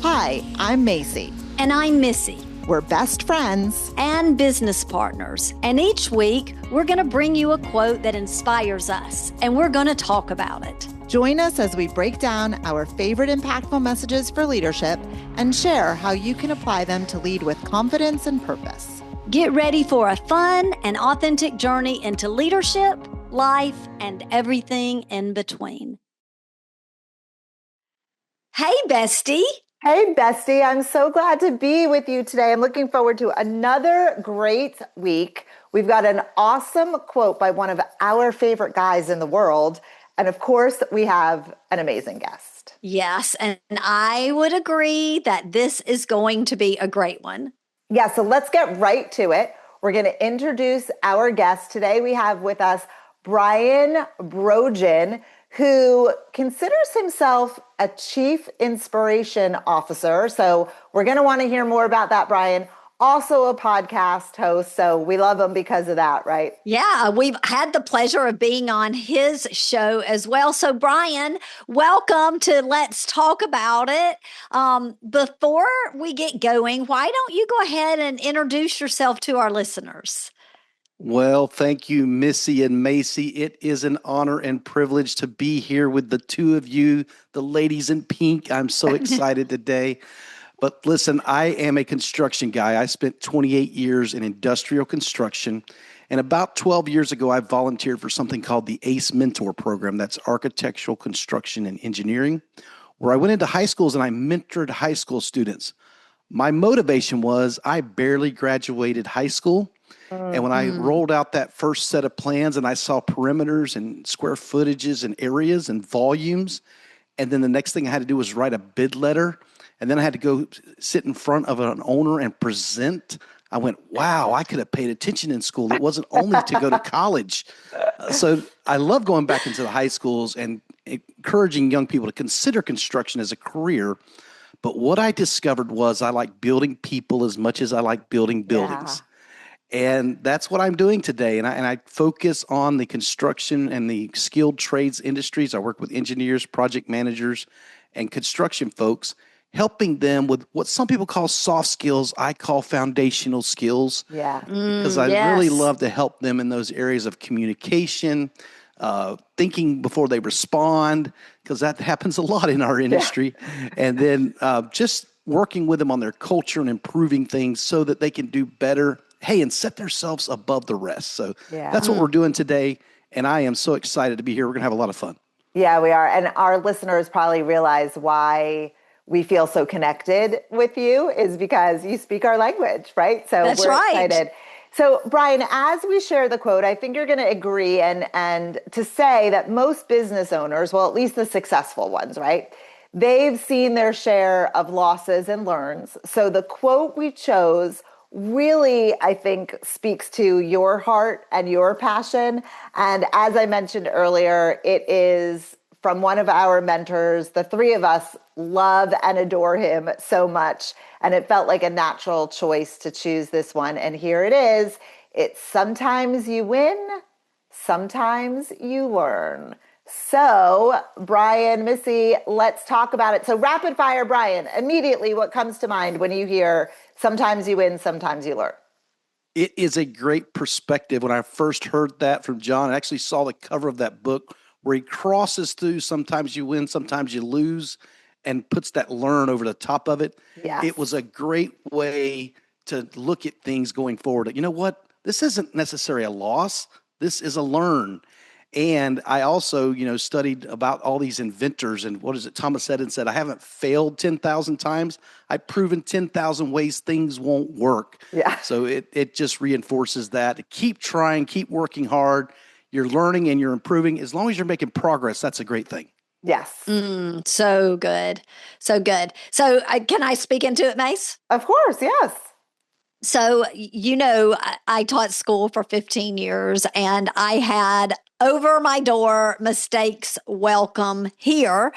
Hi, I'm Macy. And I'm Missy. We're best friends and business partners. And each week, we're going to bring you a quote that inspires us, and we're going to talk about it. Join us as we break down our favorite impactful messages for leadership and share how you can apply them to lead with confidence and purpose. Get ready for a fun and authentic journey into leadership, life, and everything in between. Hey, bestie. Hey, bestie. I'm so glad to be with you today. I'm looking forward to another great week. We've got an awesome quote by one of our favorite guys in the world. And of course, we have an amazing guest. Yes, and I would agree that this is going to be a great one. Yeah, so let's get right to it. We're going to introduce our guest. Today we have with us Brian Brogen, who considers himself a chief inspiration officer. So we're going to want to hear more about that, Brian. Also a podcast host. So we love him because of that, right? Yeah, we've had the pleasure of being on his show as well. So Brian, welcome to Let's Talk About It. Before we get going, why don't you go ahead and introduce yourself to our listeners? Well, thank you, Missy and Macy. It is an honor and privilege to be here with the two of you, the ladies in pink. I'm so excited today. But listen, I am a construction guy. I spent 28 years in industrial construction. And about 12 years ago, I volunteered for something called the ACE Mentor Program. That's Architectural Construction and Engineering, where I went into high schools and I mentored high school students. My motivation was I barely graduated high school. And when I rolled out that first set of plans and I saw perimeters and square footages and areas and volumes, and then the next thing I had to do was write a bid letter, and then I had to go sit in front of an owner and present, I went, wow, I could have paid attention in school. It wasn't only to go to college. So I love going back into the high schools and encouraging young people to consider construction as a career. But what I discovered was I like building people as much as I like building buildings. Yeah. And that's what I'm doing today. And I focus on the construction and the skilled trades industries. I work with engineers, project managers, and construction folks, helping them with what some people call soft skills. I call foundational skills. Yeah. Because I really love to help them in those areas of communication, thinking before they respond, because that happens a lot in our industry. Yeah. And then just working with them on their culture and improving things so that they can do better. Hey, and set themselves above the rest. So that's what we're doing today. And I am so excited to be here. We're going to have a lot of fun. Yeah, we are. And our listeners probably realize why we feel so connected with you is because you speak our language, right? So that's we're right. excited. So Brian, as we share the quote, I think you're going to agree and to say that most business owners, well, at least the successful ones, right? They've seen their share of losses and learns. So the quote we chose really, I think, speaks to your heart and your passion. And as I mentioned earlier, it is from one of our mentors. The three of us love and adore him so much. And it felt like a natural choice to choose this one. And here it is. It's sometimes you win, sometimes you learn. So, Brian, Missy, let's talk about it. So rapid fire, Brian, immediately what comes to mind when you hear sometimes you win, sometimes you learn? It is a great perspective. When I first heard that from John, I actually saw the cover of that book where he crosses through sometimes you win, sometimes you lose, and puts that learn over the top of it. Yes. It was a great way to look at things going forward. You know what? This isn't necessarily a loss. This is a learn. And I also, studied about all these inventors and what is it? Thomas Edison said, I haven't failed 10,000 times. I've proven 10,000 ways things won't work. Yeah. So it just reinforces that. Keep trying, keep working hard. You're learning and you're improving. As long as you're making progress, that's a great thing. Yes. So good. So good. So can I speak into it, Mayce? Of course. Yes. So, I taught school for 15 years and I had over my door mistakes welcome here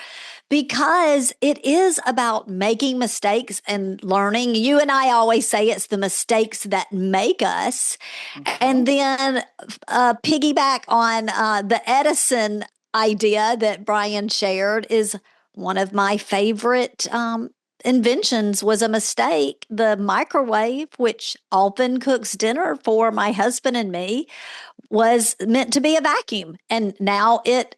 because it is about making mistakes and learning. You and I always say it's the mistakes that make us. Mm-hmm. And then piggyback on the Edison idea that Brian shared is one of my favorite inventions was a mistake. The microwave, which often cooks dinner for my husband and me, was meant to be a vacuum. And now it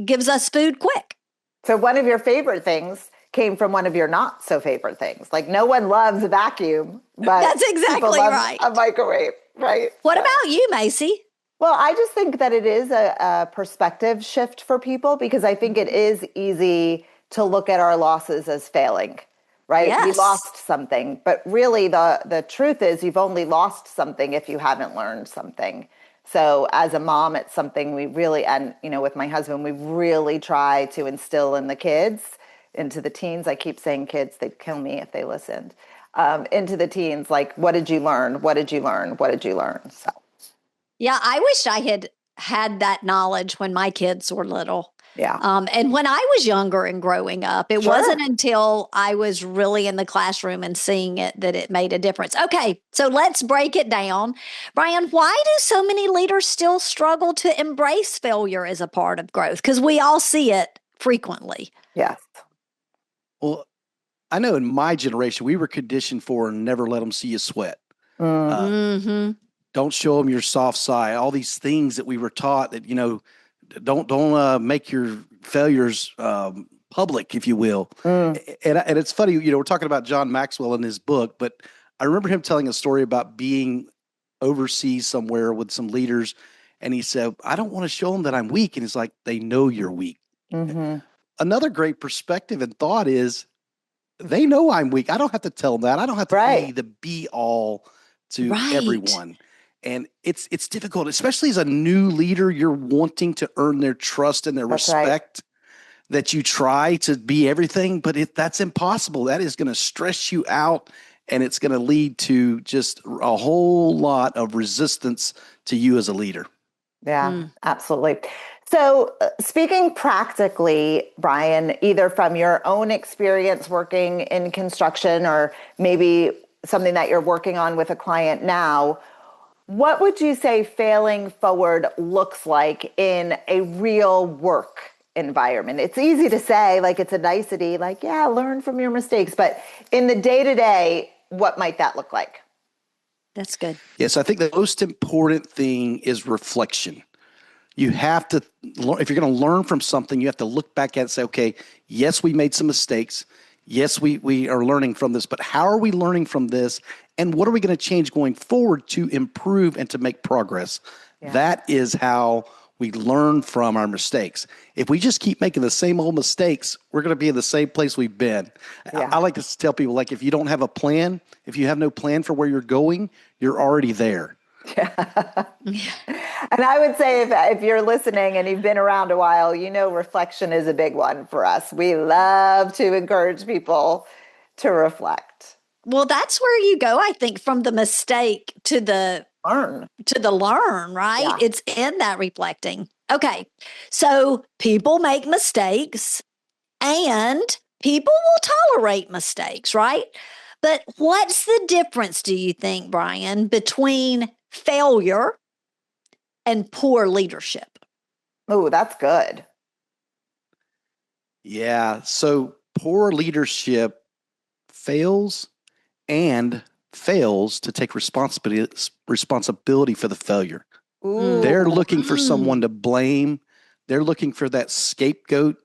gives us food quick. So one of your favorite things came from one of your not so favorite things. Like no one loves a vacuum, but That's exactly people love right. a microwave, right? What about you, Macy? Well, I just think that it is a perspective shift for people because I think it is easy to look at our losses as failing, right? We Yes. lost something, but really the truth is you've only lost something if you haven't learned something. So as a mom, it's something we really, and with my husband, we really try to instill in the kids, into the teens. I keep saying kids, they'd kill me if they listened. Into the teens, like, what did you learn? What did you learn? What did you learn? So. Yeah, I wish I had that knowledge when my kids were little. Yeah. And when I was younger and growing up, it Sure. wasn't until I was really in the classroom and seeing it that it made a difference. Okay, so let's break it down. Brian, why do so many leaders still struggle to embrace failure as a part of growth? Because we all see it frequently. Yes. Well, I know in my generation, we were conditioned for never let them see you sweat. Mm-hmm. Don't show them your soft side. All these things that we were taught that, don't make your failures public, if you will. And it's funny, we're talking about John Maxwell in his book, but I remember him telling a story about being overseas somewhere with some leaders. And he said, I don't want to show them that I'm weak. And he's like, they know you're weak. Mm-hmm. Another great perspective and thought is they know I'm weak. I don't have to tell them that. I don't have to be the be all to everyone. And it's difficult, especially as a new leader. You're wanting to earn their trust and their respect, that you try to be everything, but that's impossible. That is going to stress you out, and it's going to lead to just a whole lot of resistance to you as a leader. Yeah, absolutely. So speaking practically, Brian, either from your own experience working in construction or maybe something that you're working on with a client now, what would you say failing forward looks like in a real work environment? It's easy to say, like it's a nicety, like, yeah, learn from your mistakes. But in the day-to-day, what might that look like? That's good. Yes, I think the most important thing is reflection. You have to, if you're going to learn from something, you have to look back at it and say, okay, yes, we made some mistakes. Yes, we are learning from this, but how are we learning from this? And what are we going to change going forward to improve and to make progress? Yeah. That is how we learn from our mistakes. If we just keep making the same old mistakes, we're going to be in the same place we've been. Yeah. I like to tell people, like, if you don't have a plan, if you have no plan for where you're going, you're already there. Yeah. And I would say if you're listening and you've been around a while, reflection is a big one for us. We love to encourage people to reflect. Well, that's where you go, I think, from the mistake to the learn, right? Yeah. It's in that reflecting. Okay. So people make mistakes and people will tolerate mistakes, right? But what's the difference, do you think, Brian, between failure and poor leadership? Oh, that's good. Yeah. So poor leadership fails to take responsibility for the failure. Ooh. They're looking for someone to blame. They're looking for that scapegoat.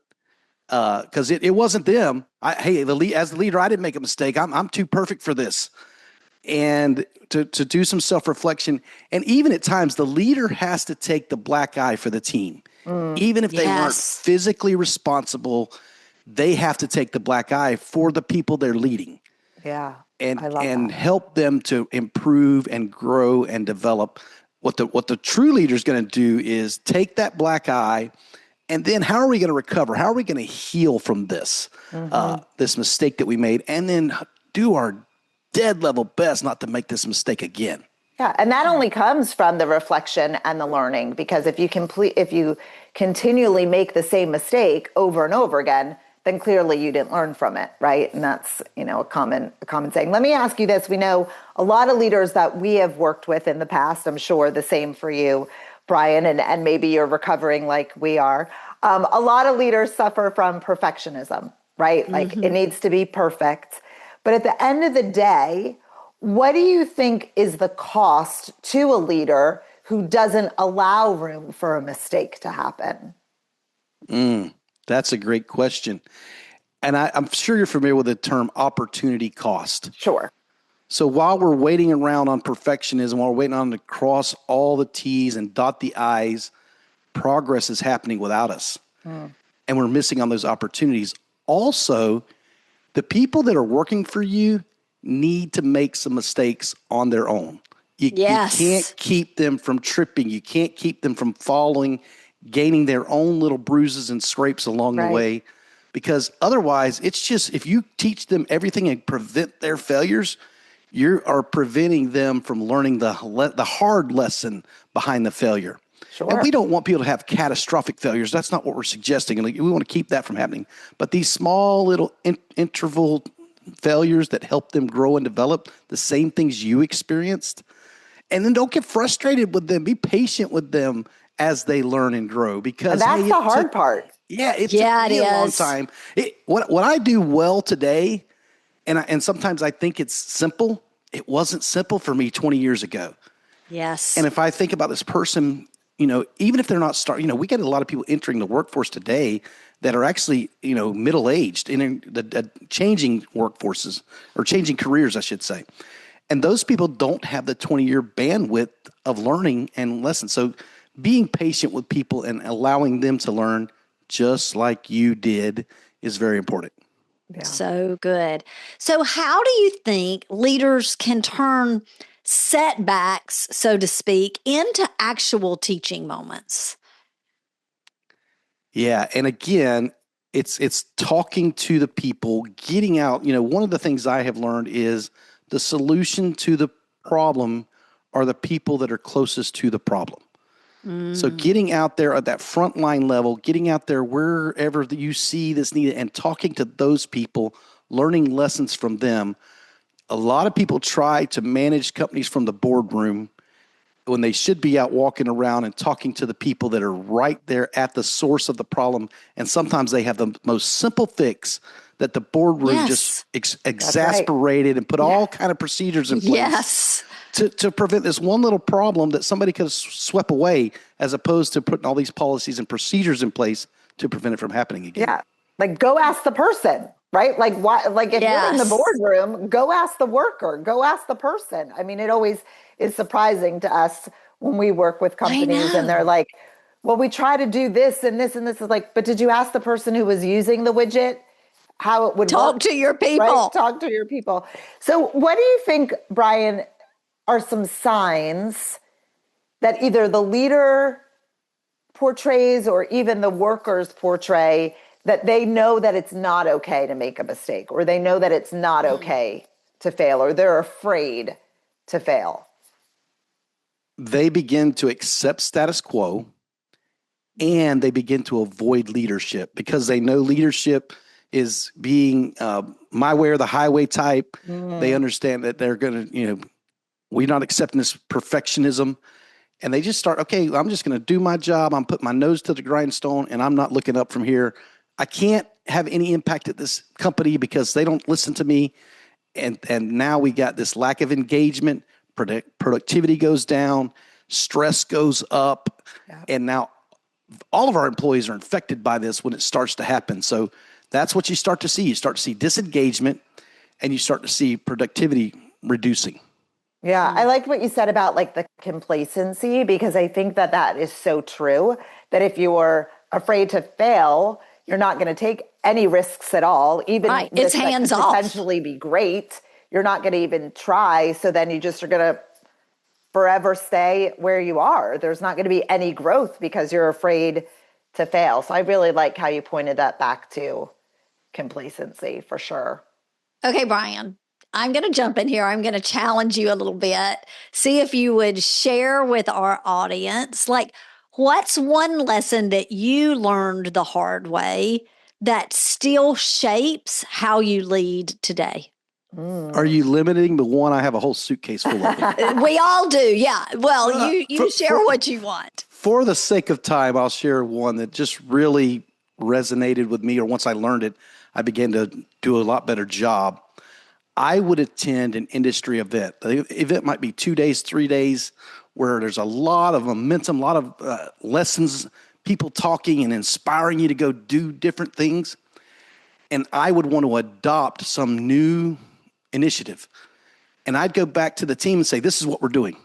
Because it wasn't them. As the leader, I didn't make a mistake. I'm too perfect for this. And to do some self-reflection. And even at times, the leader has to take the black eye for the team. Even if they weren't physically responsible, they have to take the black eye for the people they're leading. Yeah. And help them to improve and grow and develop. What the true leader is going to do is take that black eye. And then how are we going to recover? How are we going to heal from this, this mistake that we made? And then do our dead level best not to make this mistake again. Yeah. And that only comes from the reflection and the learning, because if you continually make the same mistake over and over again, then clearly you didn't learn from it. Right. And that's, a common saying. Let me ask you this. We know a lot of leaders that we have worked with in the past. I'm sure the same for you, Brian, and maybe you're recovering like we are. A lot of leaders suffer from perfectionism, right? Like it needs to be perfect. But at the end of the day, what do you think is the cost to a leader who doesn't allow room for a mistake to happen? That's a great question. And I'm sure you're familiar with the term opportunity cost. Sure. So while we're waiting around on perfectionism, while we're waiting on to cross all the T's and dot the I's, progress is happening without us. And we're missing on those opportunities. Also, the people that are working for you need to make some mistakes on their own. You can't keep them from tripping. You can't keep them from falling, gaining their own little bruises and scrapes along the way. Because otherwise, it's just, if you teach them everything and prevent their failures, you are preventing them from learning the hard lesson behind the failure. Sure. And we don't want people to have catastrophic failures. That's not what we're suggesting. And we want to keep that from happening. But these small little interval failures that help them grow and develop the same things you experienced. And then don't get frustrated with them. Be patient with them as they learn and grow. Because that's the hard part. Yeah, it took me a long time. What I do well today, and sometimes I think it's simple, it wasn't simple for me 20 years ago. Yes. And if I think about this person, even if they're not we get a lot of people entering the workforce today that are actually, middle-aged in the changing workforces or changing careers, I should say. And those people don't have the 20-year bandwidth of learning and lessons. So being patient with people and allowing them to learn just like you did is very important. Yeah. So good. So how do you think leaders can turn setbacks, so to speak, into actual teaching moments? Yeah. And again, it's talking to the people, getting out. One of the things I have learned is the solution to the problem are the people that are closest to the problem. So getting out there at that frontline level, getting out there wherever you see this needed and talking to those people, learning lessons from them. A lot of people try to manage companies from the boardroom when they should be out walking around and talking to the people that are right there at the source of the problem. And sometimes they have the most simple fix that the boardroom just exasperated and put all kind of procedures in place to prevent this one little problem that somebody could have swept away, as opposed to putting all these policies and procedures in place to prevent it from happening again. Yeah. Like, go ask the person, right? Like, why? Like, if you're in the boardroom, go ask the worker, go ask the person. I mean, it always is surprising to us when we work with companies and they're like, well, we try to do this and this and this. Is like, but did you ask the person who was using the widget how it would talk work? to your people? Right? Talk to your people. So what do you think, Brian, are some signs that either the leader portrays or even the workers portray that they know that it's not okay to make a mistake, or they know that it's not okay to fail, or they're afraid to fail? They begin to accept status quo, and they begin to avoid leadership because they know leadership is being my way or the highway type. They understand that they're going to, we're not accepting this perfectionism. And they just start, okay, I'm just going to do my job. I'm putting my nose to the grindstone and I'm not looking up from here. I can't have any impact at this company because they don't listen to me. And now we got this lack of engagement, productivity goes down, stress goes up. Yeah. And now all of our employees are infected by this when it starts to happen. So that's what you start to see. You start to see disengagement and you start to see productivity reducing. Yeah, I liked what you said about like the complacency, because I think that that is so true, that if you're afraid to fail, you're not going to take any risks at all, even it's hands that could off. Potentially be great. You're not going to even try. So then you just are going to forever stay where you are. There's not going to be any growth because you're afraid to fail. So I really like how you pointed that back to complacency for sure. Okay, Brian. I'm going to jump in here. I'm going to challenge you a little bit. See if you would share with our audience, like, what's one lesson that you learned the hard way that still shapes how you lead today? Are you limiting the one? I have a whole suitcase full of it. We all do. Yeah. Well, you share what you want. For the sake of time, I'll share one that just really resonated with me, or once I learned it. I began to do a lot better job. I would attend an industry event. The event might be 2 days, 3 days, where there's a lot of momentum, a lot of lessons, people talking and inspiring you to go do different things. And I would want to adopt some new initiative. And I'd go back to the team and say, this is what we're doing.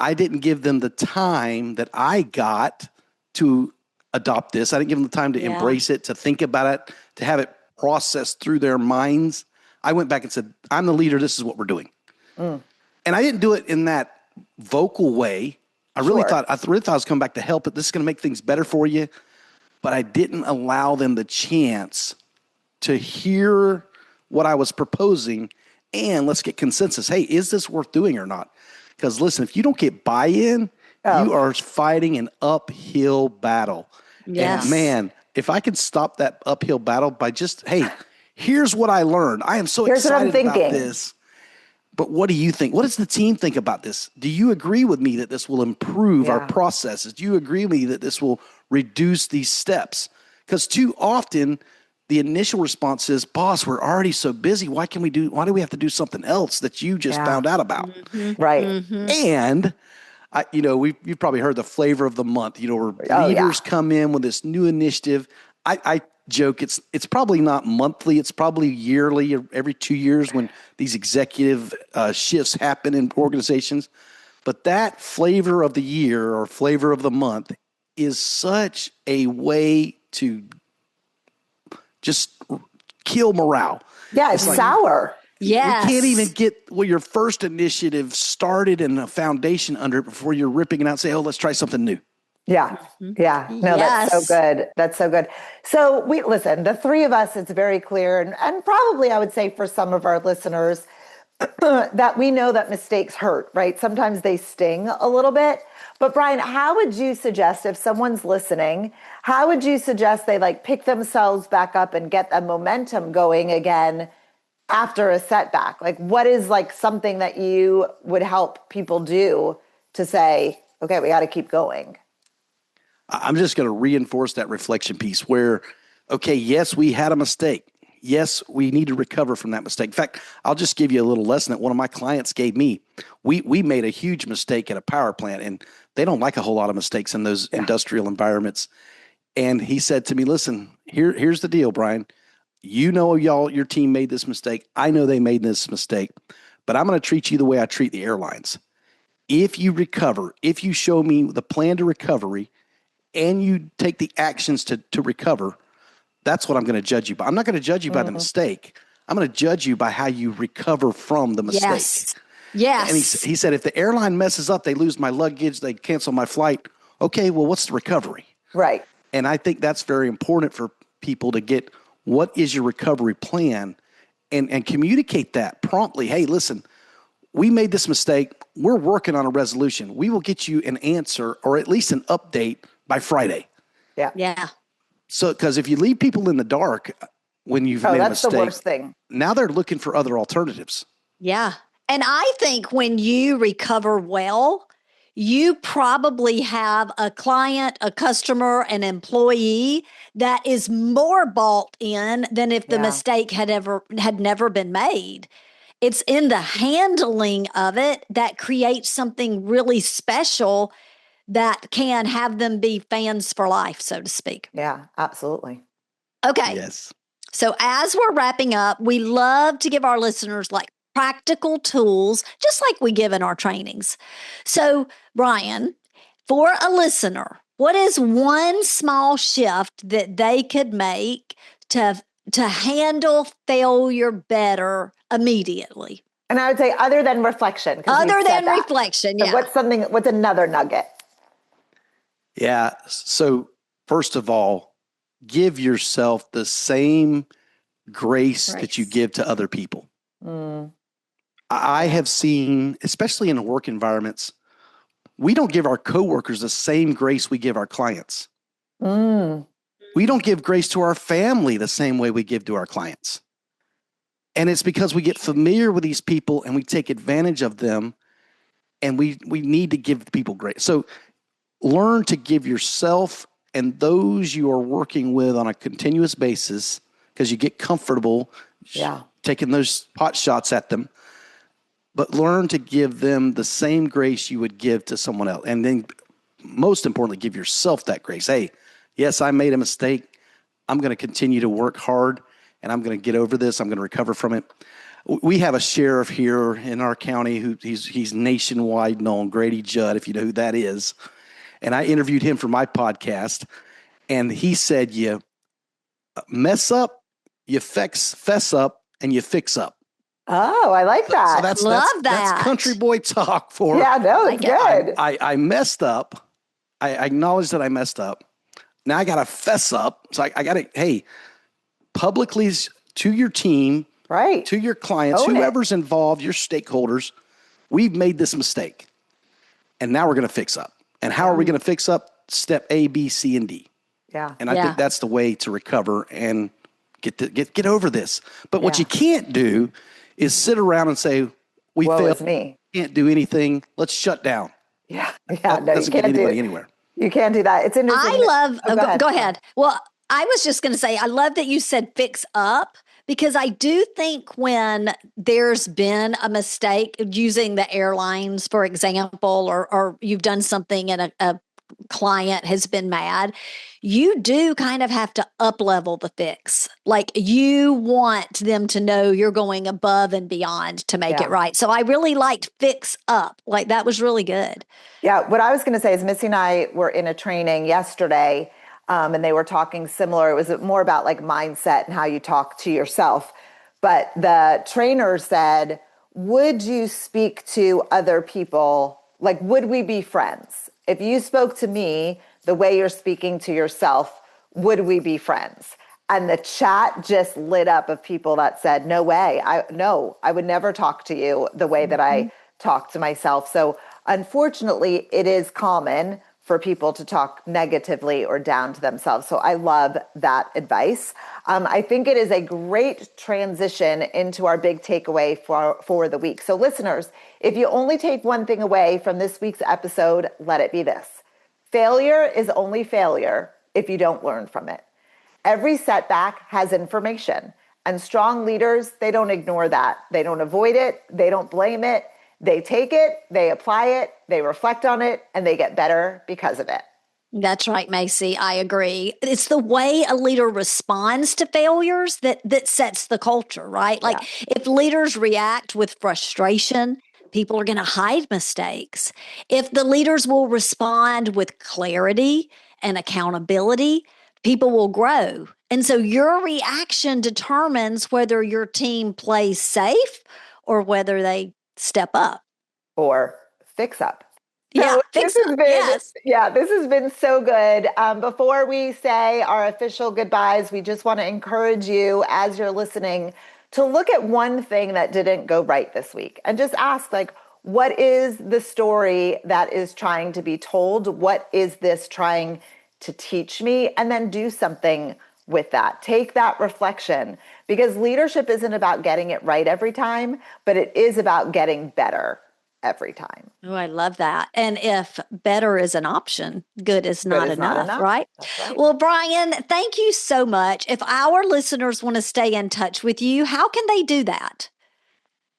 I didn't give them the time that I got to adopt this. I didn't give them the time to embrace it, to think about it, to have it processed through their minds. I went back and said, I'm the leader. This is what we're doing. And I didn't do it in that vocal way. I really thought I was coming back to help it. This is going to make things better for you. But I didn't allow them the chance to hear what I was proposing and let's get consensus. Hey, is this worth doing or not? Because listen, if you don't get buy-in, you are fighting an uphill battle. Yes. And man, if I can stop that uphill battle by just, hey, here's what I learned. I am so excited about this. But what do you think? What does the team think about this? Do you agree with me that this will improve our processes? Do you agree with me that this will reduce these steps? Because too often the initial response is, boss, we're already so busy. Why do we have to do something else that you just found out about? Right. And you've probably heard the flavor of the month, where leaders come in with this new initiative. I joke it's probably not monthly, it's probably yearly or every 2 years when these executive shifts happen in organizations. But that flavor of the year or flavor of the month is such a way to just kill morale. Yeah, it's sour. Yes. You can't even get your first initiative started and a foundation under it before you're ripping it out and say, let's try something new. Yeah. Yeah. No, that's so good. That's so good. So listen, the three of us, it's very clear. And probably I would say for some of our listeners that we know that mistakes hurt, right? Sometimes they sting a little bit. But Brian, how would you suggest if someone's listening, how would you suggest they pick themselves back up and get the momentum going again after a setback? What is something that you would help people do to say, okay, we got to keep going? I'm just going to reinforce that reflection piece where, okay, yes, we had a mistake. Yes, we need to recover from that mistake. In fact, I'll just give you a little lesson that one of my clients gave me. We made a huge mistake at a power plant, and they don't like a whole lot of mistakes in those industrial environments. And he said to me, listen, here's the deal, Brian. Your team made this mistake. I know they made this mistake, but I'm going to treat you the way I treat the airlines. If you recover, if you show me the plan to recovery, and you take the actions to recover, that's what I'm going to judge you by. I'm not going to judge you by the mistake. I'm going to judge you by how you recover from the mistake. Yes. And he said, if the airline messes up, they lose my luggage, they cancel my flight. Okay, well, what's the recovery? Right. And I think that's very important for people to get what is your recovery plan and communicate that promptly. Hey, listen, we made this mistake. We're working on a resolution. We will get you an answer or at least an update by Friday. Yeah. Yeah. So, because if you leave people in the dark when you've made a mistake, that's the worst thing. Now they're looking for other alternatives. Yeah. And I think when you recover well, you probably have a client, a customer, an employee that is more bought in than if the mistake had never been made. It's in the handling of it that creates something really special that can have them be fans for life, so to speak. Yeah, absolutely. Okay. Yes. So as we're wrapping up, we love to give our listeners practical tools, just like we give in our trainings. So, Brian, for a listener, what is one small shift that they could make to handle failure better immediately? And I would say other than reflection. Other than reflection, yeah. What's another nugget? Yeah. So first of all, give yourself the same grace that you give to other people. I have seen, especially in work environments, we don't give our coworkers the same grace we give our clients. We don't give grace to our family the same way we give to our clients. And it's because we get familiar with these people and we take advantage of them, and we need to give people grace. So learn to give yourself and those you are working with on a continuous basis because you get comfortable taking those pot shots at them. But learn to give them the same grace you would give to someone else. And then most importantly, give yourself that grace. Hey, yes, I made a mistake. I'm going to continue to work hard, and I'm going to get over this. I'm going to recover from it. We have a sheriff here in our county who he's nationwide known, Grady Judd, if you know who that is. And I interviewed him for my podcast, and he said, you mess up, you fess up, and you fix up. Oh, I like that. So that's country boy talk for. Yeah, no, it's good. I messed up. I acknowledge that I messed up. Now I got to fess up. So I got to, hey, publicly to your team, right, to your clients, whoever's involved, your stakeholders, we've made this mistake. And now we're going to fix up. And how are we going to fix up? Step A, B, C, and D. Yeah. And I think that's the way to recover and get over this. But what you can't do is sit around and say, we failed. Me. Can't do anything. Let's shut down. Yeah. No, doesn't get anybody anywhere. You can't do that. It's interesting. Go ahead. Well, I was just going to say, I love that you said fix up, because I do think when there's been a mistake, using the airlines, for example, or you've done something and a client has been mad, you do kind of have to up level the fix. Like, you want them to know you're going above and beyond to make it right. So I really liked fix up. Like, that was really good. Yeah. What I was going to say is Missy and I were in a training yesterday, and they were talking similar. It was more about like mindset and how you talk to yourself. But the trainer said, would you speak to other people? Like, would we be friends? If you spoke to me the way you're speaking to yourself, would we be friends? And the chat just lit up of people that said, no way. I would never talk to you the way that I talk to myself. So unfortunately, it is common for people to talk negatively or down to themselves. So I love that advice. I think it is a great transition into our big takeaway for the week. So listeners, if you only take one thing away from this week's episode, let it be this. Failure is only failure if you don't learn from it. Every setback has information, and strong leaders, they don't ignore that. They don't avoid it. They don't blame it. They take it, they apply it, they reflect on it, and they get better because of it. That's right, Macy. I agree. It's the way a leader responds to failures that sets the culture, right? Like, if leaders react with frustration, people are going to hide mistakes. If the leaders will respond with clarity and accountability, people will grow. And so your reaction determines whether your team plays safe or whether they step up or fix up. Yeah, so this has been so good. Before we say our official goodbyes, we just want to encourage you, as you're listening, to look at one thing that didn't go right this week and just ask, like, what is the story that is trying to be told? What is this trying to teach me? And then do something with that. Take that reflection, because leadership isn't about getting it right every time, but it is about getting better every time. Oh, I love that. And if better is an option, good is not enough, right? That's right? Well, Brian, thank you so much. If our listeners want to stay in touch with you, how can they do that?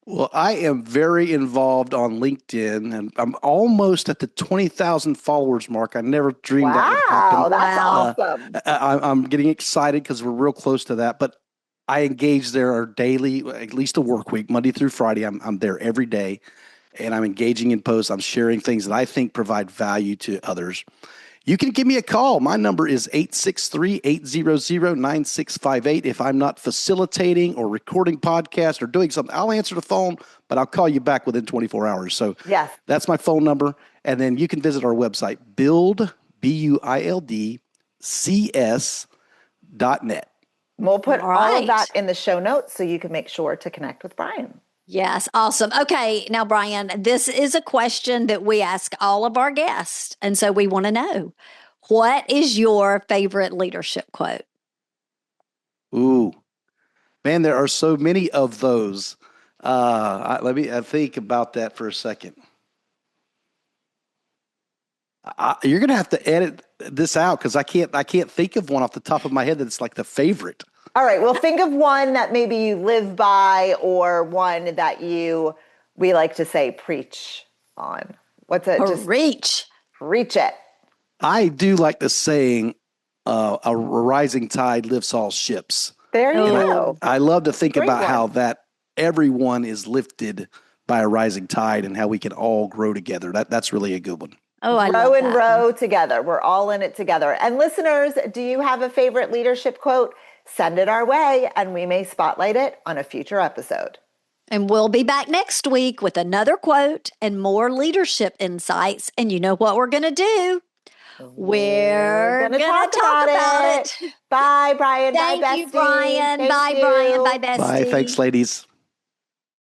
Well, I am very involved on LinkedIn, and I'm almost at the 20,000 followers mark. I never dreamed that would happen. That's awesome. I'm getting excited because we're real close to that. But I engage there daily, at least a work week, Monday through Friday. I'm there every day, and I'm engaging in posts. I'm sharing things that I think provide value to others. You can give me a call. My number is 863-800-9658. If I'm not facilitating or recording podcast or doing something, I'll answer the phone, but I'll call you back within 24 hours. So that's my phone number. And then you can visit our website, BuildCS.net. We'll put all of that in the show notes so you can make sure to connect with Brian. Yes. Awesome. Okay. Now, Brian, this is a question that we ask all of our guests. And so we want to know, what is your favorite leadership quote? Ooh, man, there are so many of those. Let me think about that for a second. You're going to have to edit this out because I can't think of one off the top of my head that's like the favorite. All right. Well, think of one that maybe you live by or one that we like to say preach on. What's it? Just reach it. I do like the saying, a rising tide lifts all ships. There you go. I love to think about how that everyone is lifted by a rising tide and how we can all grow together. That's really a good one. Oh, I love that. Row together. We're all in it together. And listeners, do you have a favorite leadership quote? Send it our way and we may spotlight it on a future episode. And we'll be back next week with another quote and more leadership insights. And you know what we're going to do? We're going to talk about it. Bye, Brian. Thank Bye, you, bestie. Brian. Bye, Brian. Bye, bestie. Bye. Thanks, ladies.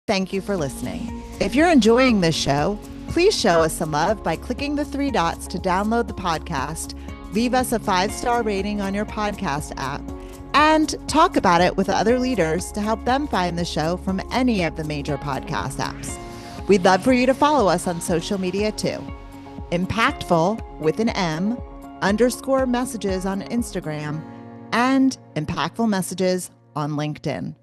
Thank you for listening. If you're enjoying this show, please show us some love by clicking the 3 dots to download the podcast, leave us a 5-star rating on your podcast app, and talk about it with other leaders to help them find the show from any of the major podcast apps. We'd love for you to follow us on social media too. Mpactful with an M _ messages on Instagram and Mpactful Messages on LinkedIn.